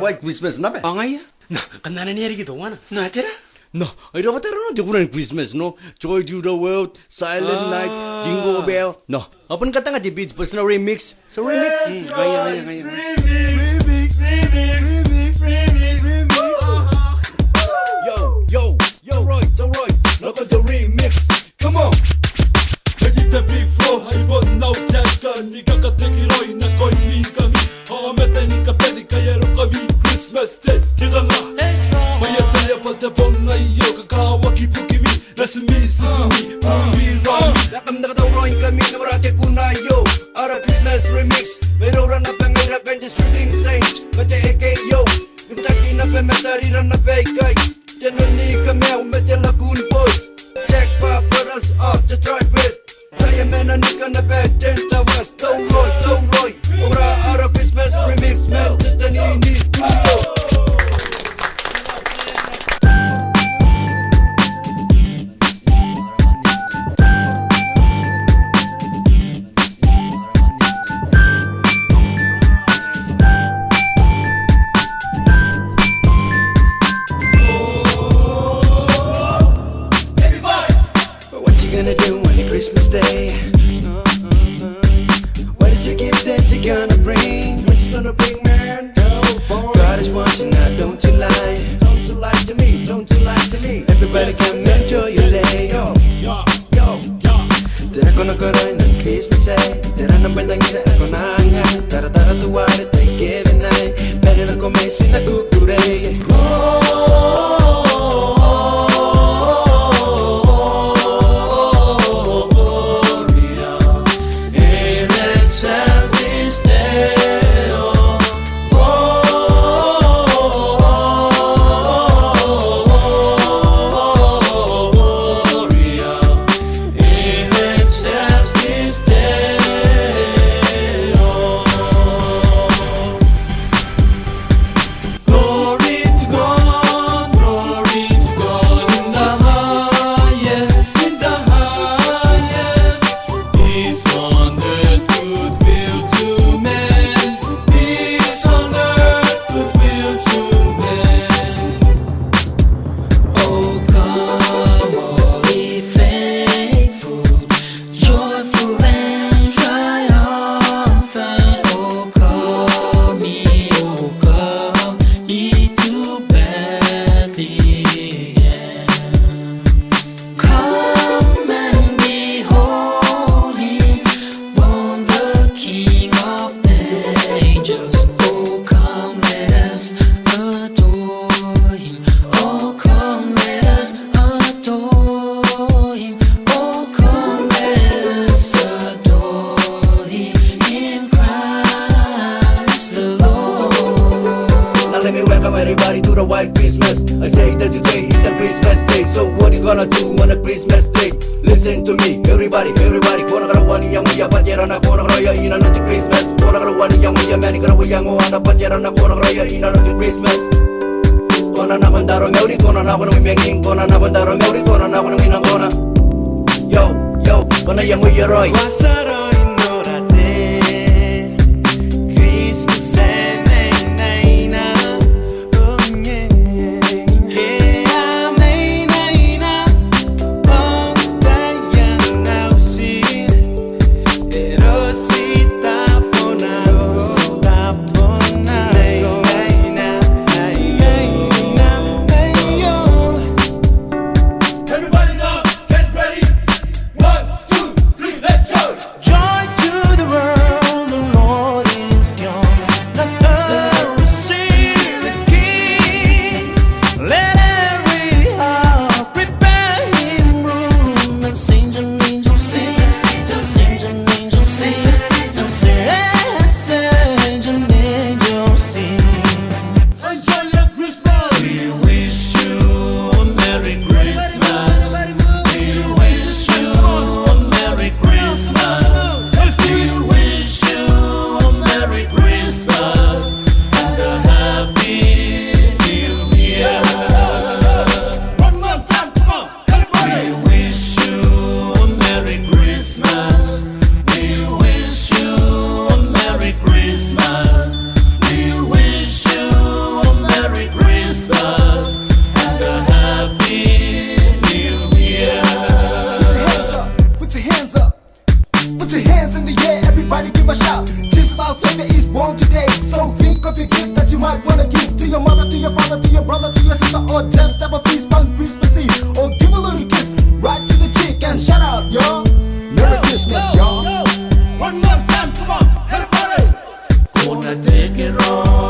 White Christmas na ba? Angay? Na, kanana niya rin ito, ano? Natira? No, ay daw tara no, di ko na Christmas no. Joy to the world, Silent Night, Jingle Bell. No, apun kata nga di beats pas na remix. So remix. Kaya. Remix. Yo, right, dapat the remix. Come on. Medita before hay bon now jaga ni kakategiroy na koy mi kami. Hamete ni kapedi kayero kami Christmas day kita nga. Maya taya pata bon na yo kakawaki pukimi. Nasmi sumi pumi rami. Lakam nakatawroin kami na marate kunayo. Ara Christmas remix. Pero ran up ang rap and distributing saints. Mate AKO. Yung taki na pemetari ran na baykay. Tiyanan ni kami umete lagoon boys. Check pa put us up to track with. Kaya mena ni ka na bed din tawas. Don't roy. Ora ara Christmas remix. Man, titani ni studio. Gonna do on a Christmas day? What is your gift that you gonna bring? What you gonna bring, man? God is watching now, don't you lie. Don't you lie to me. Everybody come enjoy your day. Yo. Tira ko na karoon ng Christmas ay tira ng bandang ina ako na nga. Tara tuwari tayo given ay pwede na kumesi na kukuray. Everybody to the white Christmas. I say that today is a Christmas day. So what you gonna do on a Christmas day? Listen to me, everybody. Kona karawani yang uya panjera na kona raya ina no Christmas. Kona karawani yang uya mani karawa yang ana panjera na kona raya ina no Christmas. Kona na bandaro meuri kona na kono menging kona na bandaro meuri kona na kono minang kona. Yo, kona yang uya roy. Wasaro inorate Christmas Everybody now, get ready. 1, 2, 3, let's go. day. So think of your gift that you might wanna give to your mother, to your father, to your brother, to your sister, or just have a feast on Christmas Eve, or give a little kiss right to the cheek and shout out, y'all. Merry Christmas, y'all. One more time, come on, everybody. Gonna take it wrong.